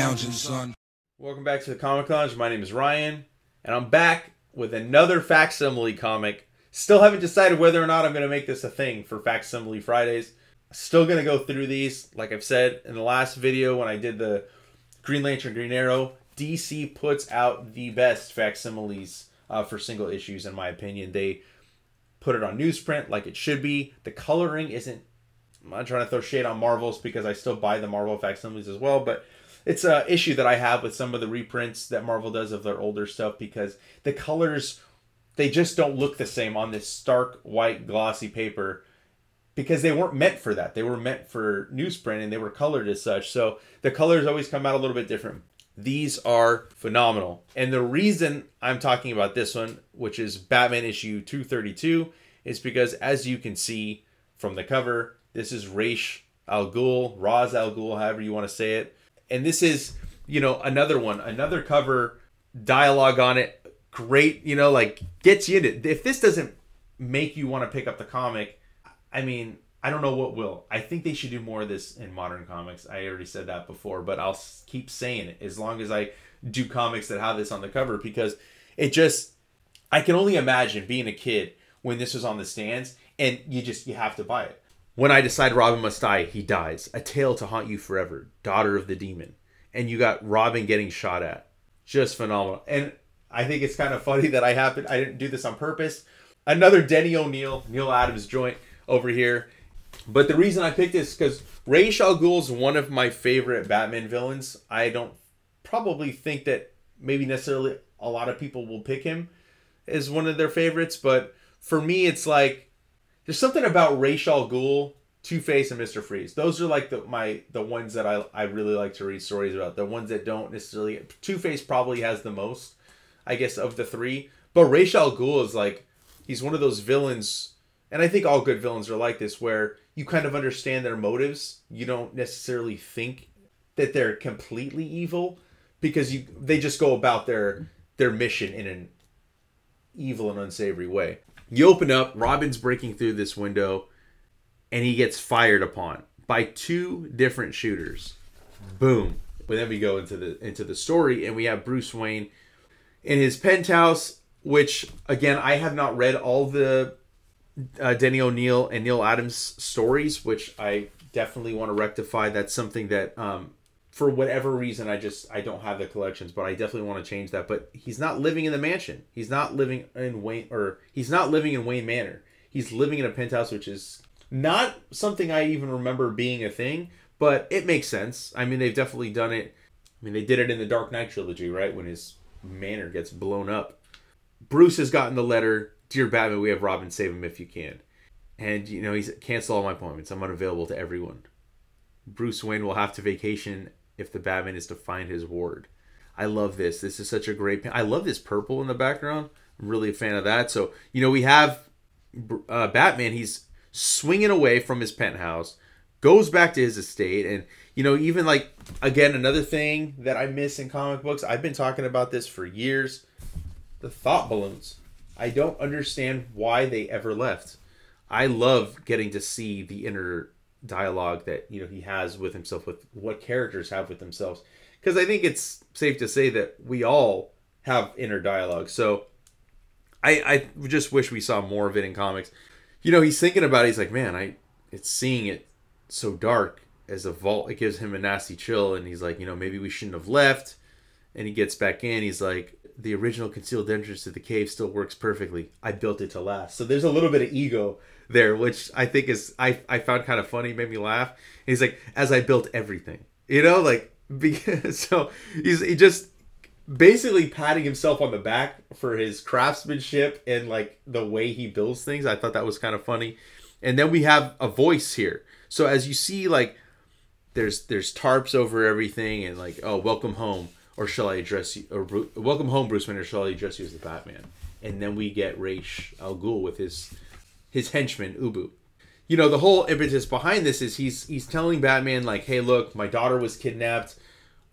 lounging, son. Welcome back to the Comic Lounge. My name is Ryan, and I'm back with another facsimile comic. Still haven't decided whether or not I'm going to make this a thing for Facsimile Fridays. Still going to go through these. Like I've said in the last video when I did the Green Lantern, Green Arrow, DC puts out the best facsimiles for single issues, in my opinion. They put it on newsprint like it should be. The coloring isn't... I'm not trying to throw shade on Marvel's because I still buy the Marvel facsimiles as well, but it's an issue that I have with some of the reprints that Marvel does of their older stuff because the colors, they just don't look the same on this stark white glossy paper because they weren't meant for that. They were meant for newsprint and they were colored as such. So the colors always come out a little bit different. These are phenomenal. And the reason I'm talking about this one, which is Batman issue 232, is because as you can see from the cover, this is Ra's al Ghul, Ra's al Ghul, however you want to say it. And this is, you know, another one, another cover, dialogue on it. Great, you know, like gets you in it. If this doesn't make you want to pick up the comic, I mean, I don't know what will. I think they should do more of this in modern comics. I already said that before, but I'll keep saying it as long as I do comics that have this on the cover because it just, I can only imagine being a kid when this was on the stands and you have to buy it. When I Decide Robin Must Die, he dies. A Tale to Haunt You Forever. Daughter of the Demon. And you got Robin getting shot at. Just phenomenal. And I think it's kind of funny that I didn't do this on purpose. Another Denny O'Neil Neal Adams joint over here. But the reason I picked this is because Ra's al Ghul is one of my favorite Batman villains. I don't probably think that maybe necessarily a lot of people will pick him as one of their favorites. But for me, it's like, there's something about Ra's al Ghul, Two-Face, and Mr. Freeze. Those are like the ones that I really like to read stories about. The ones that don't necessarily... Two-Face probably has the most, I guess, of the three. But Ra's al Ghul is like... He's one of those villains... And I think all good villains are like this, where you kind of understand their motives. You don't necessarily think that they're completely evil. Because they just go about their mission in an evil and unsavory way. You open up, Robin's breaking through this window, and he gets fired upon by two different shooters. Boom. But then we go into the story, and we have Bruce Wayne in his penthouse, which, again, I have not read all the Denny O'Neil and Neal Adams stories, which I definitely want to rectify. That's something that, for whatever reason, I don't have the collections, but I definitely want to change that. But he's not living in the mansion. He's not living in Wayne Manor. He's living in a penthouse, which is not something I even remember being a thing, but it makes sense. I mean, they've definitely done it. I mean, they did it in the Dark Knight trilogy, right? When his manor gets blown up. Bruce has gotten the letter, "Dear Batman, we have Robin, save him if you can." And, you know, he's cancel all my appointments. I'm unavailable to everyone. Bruce Wayne will have to vacation if the Batman is to find his ward. I love this. This is such a great... I love this purple in the background. I'm really a fan of that. So, you know, we have Batman. He's swinging away from his penthouse, goes back to his estate. And, you know, even like, again, another thing that I miss in comic books, I've been talking about this for years, the thought balloons. I don't understand why they ever left. I love getting to see the inner dialogue that, you know, he has with himself, with what characters have with themselves, because I think it's safe to say that we all have inner dialogue. So I just wish we saw more of it in comics. You know, he's thinking about it, he's like, man, it's seeing it so dark as a vault, it gives him a nasty chill. And he's like, you know, maybe we shouldn't have left. And he gets back in, he's like, the original concealed entrance to the cave still works perfectly. I built it to last. So there's a little bit of ego there, which I think is, I found kind of funny, made me laugh. And he's like, as I built everything, you know, like, because, so he just basically patting himself on the back for his craftsmanship and like the way he builds things. I thought that was kind of funny. And then we have a voice here. So as you see, like, there's tarps over everything and like, oh, welcome home. Or shall I address you? Or welcome home, Bruce Wayne. Or shall I address you as the Batman? And then we get Ra's al Ghul with his henchman Ubu. You know, the whole impetus behind this is he's telling Batman like, "Hey, look, my daughter was kidnapped.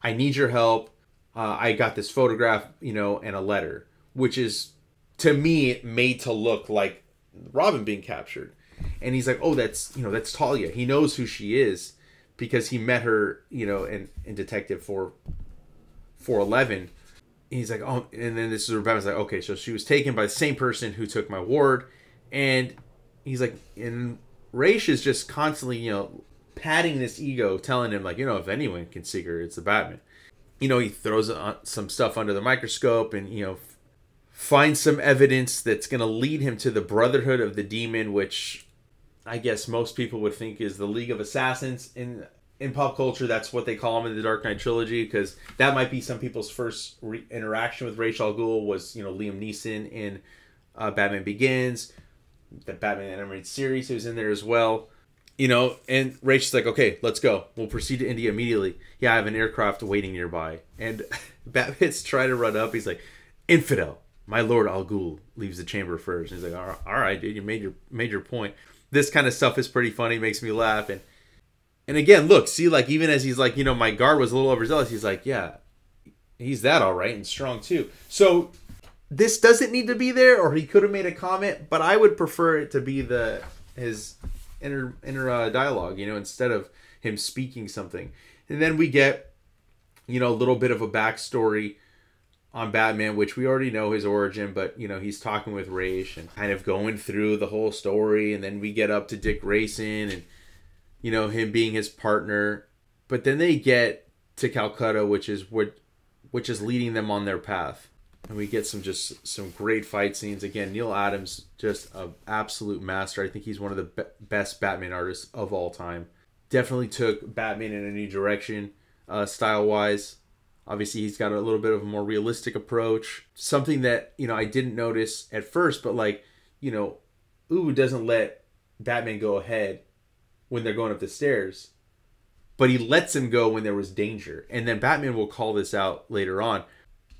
I need your help. I got this photograph, you know, and a letter, which is to me made to look like Robin being captured." And he's like, "Oh, that's Talia." He knows who she is because he met her, in Detective 411. He's like, oh, and then this is where Batman's like, okay, so she was taken by the same person who took my ward. And he's like, and Ra's is just constantly, patting this ego, telling him, like, if anyone can see her, it's the Batman. He throws some stuff under the microscope and, finds some evidence that's going to lead him to the Brotherhood of the Demon, which I guess most people would think is the League of Assassins in pop culture. That's what they call them in the Dark Knight trilogy, because that might be some people's first interaction with Ra's al Ghul was, Liam Neeson in Batman Begins, the Batman animated series. He was in there as well. And Ra's is like, okay, let's go. We'll proceed to India immediately. Yeah, I have an aircraft waiting nearby. And Batman's trying to run up. He's like, infidel, my Lord Al Ghul leaves the chamber first. And he's like, all right, dude, you made your point. This kind of stuff is pretty funny, makes me laugh. And again, look, see, like, even as he's like, my guard was a little overzealous, he's like, yeah, he's that all right and strong too. So this doesn't need to be there, or he could have made a comment, but I would prefer it to be his inner dialogue, instead of him speaking something. And then we get, a little bit of a backstory on Batman, which we already know his origin, but, he's talking with Ra's and kind of going through the whole story. And then we get up to Dick Grayson and, him being his partner. But then they get to Calcutta, which is leading them on their path. And we get some great fight scenes. Again, Neal Adams, just an absolute master. I think he's one of the best Batman artists of all time. Definitely took Batman in a new direction, style-wise. Obviously, he's got a little bit of a more realistic approach. Something that, I didn't notice at first, but like, Ubu doesn't let Batman go ahead when they're going up the stairs. But he lets him go when there was danger. And then Batman will call this out later on.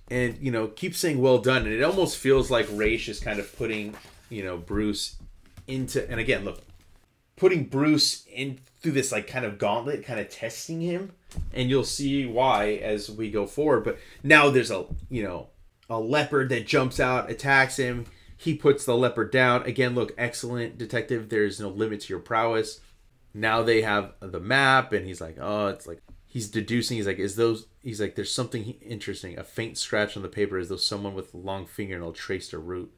And, keep saying well done. And it almost feels like Ra's is kind of putting, Bruce into... And again, look, putting Bruce in through this, like, kind of gauntlet, kind of testing him. And you'll see why as we go forward. But now there's a leopard that jumps out, attacks him. He puts the leopard down. Again, look, excellent detective. There's no limit to your prowess. Now they have the map. And he's like, oh, it's like... He's deducing, he's like, there's something interesting. A faint scratch on the paper as though someone with a long fingernail traced a route.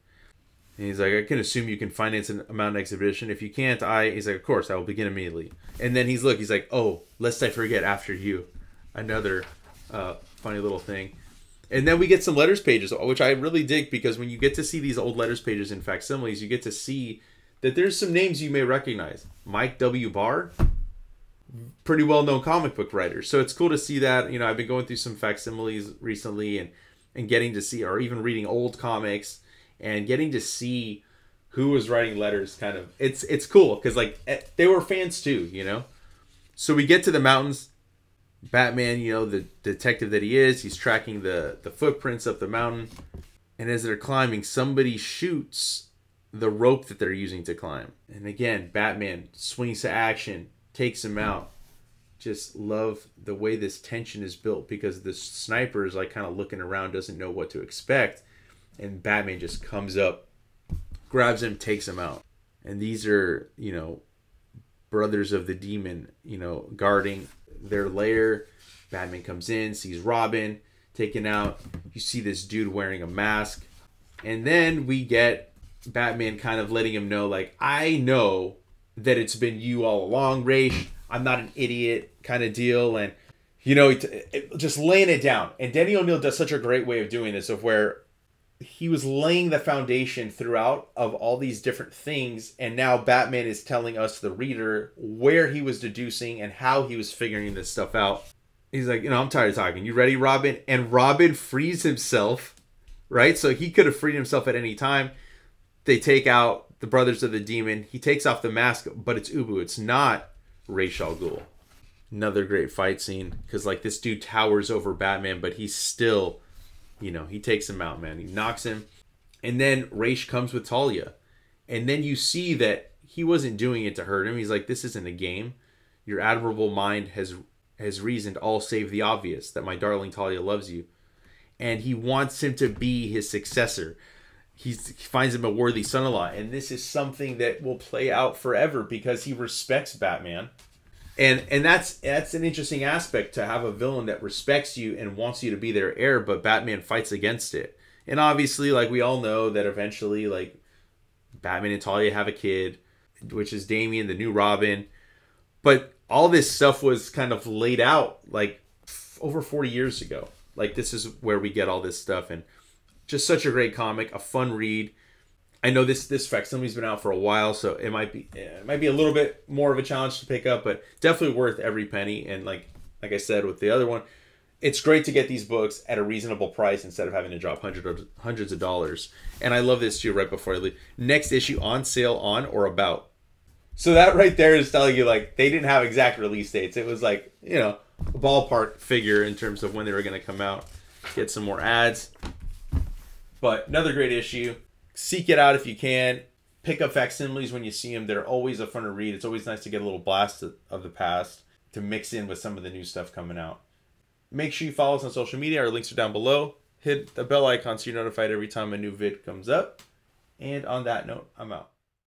And he's like, I can assume you can finance an amount exhibition. If you can't, he's like, of course, I will begin immediately. And then he's like, oh, lest I forget after you. Another funny little thing. And then we get some letters pages, which I really dig, because when you get to see these old letters pages in facsimiles, you get to see that there's some names you may recognize. Mike W. Barr. Pretty well-known comic book writers. So it's cool to see that. I've been going through some facsimiles recently and getting to see, or even reading old comics and getting to see who was writing letters. Kind of, it's cool because like they were fans too, So we get to the mountains. Batman, the detective that he is, he's tracking the footprints up the mountain. And as they're climbing, somebody shoots the rope that they're using to climb. And again, Batman swings to action, takes him out. Just love the way this tension is built, because the sniper is like kind of looking around, doesn't know what to expect, and Batman just comes up, grabs him, takes him out. And these are, brothers of the demon, guarding their lair. Batman comes in, sees Robin taken out. You see this dude wearing a mask. And then we get Batman kind of letting him know, like, I know that it's been you all along, Ra's. I'm not an idiot, kind of deal. And, just laying it down. And Denny O'Neil does such a great way of doing this, of where he was laying the foundation throughout of all these different things. And now Batman is telling us, the reader, where he was deducing and how he was figuring this stuff out. He's like, I'm tired of talking. You ready, Robin? And Robin frees himself, right? So he could have freed himself at any time. They take out the Brothers of the Demon. He takes off the mask, but it's Ubu. It's not Ra's al Ghul. Another great fight scene, because like this dude towers over Batman, but he's still, he takes him out, man. He knocks him, and then Ra's comes with Talia, and then you see that he wasn't doing it to hurt him. He's like, this isn't a game. Your admirable mind has reasoned all save the obvious, that my darling Talia loves you, and he wants him to be his successor. He finds him a worthy son-in-law, and this is something that will play out forever because he respects Batman. And that's an interesting aspect, to have a villain that respects you and wants you to be their heir, but Batman fights against it. And obviously, like, we all know that eventually, like, Batman and Talia have a kid, which is Damian, the new Robin. But all this stuff was kind of laid out like over 40 years ago. Like, this is where we get all this stuff, and just such a great comic, a fun read. I know this facsimile's been out for a while, so it might be a little bit more of a challenge to pick up, but definitely worth every penny. And like I said with the other one, it's great to get these books at a reasonable price instead of having to drop hundreds of dollars. And I love this too. Right before I leave, next issue on sale on or about. So that right there is telling you, like, they didn't have exact release dates. It was like, you know, a ballpark figure in terms of when they were going to come out. Get some more ads. But another great issue. Seek it out if you can. Pick up facsimiles when you see them. They're always a fun to read. It's always nice to get a little blast of the past to mix in with some of the new stuff coming out. Make sure you follow us on social media. Our links are down below. Hit the bell icon so you're notified every time a new vid comes up. And on that note, I'm out.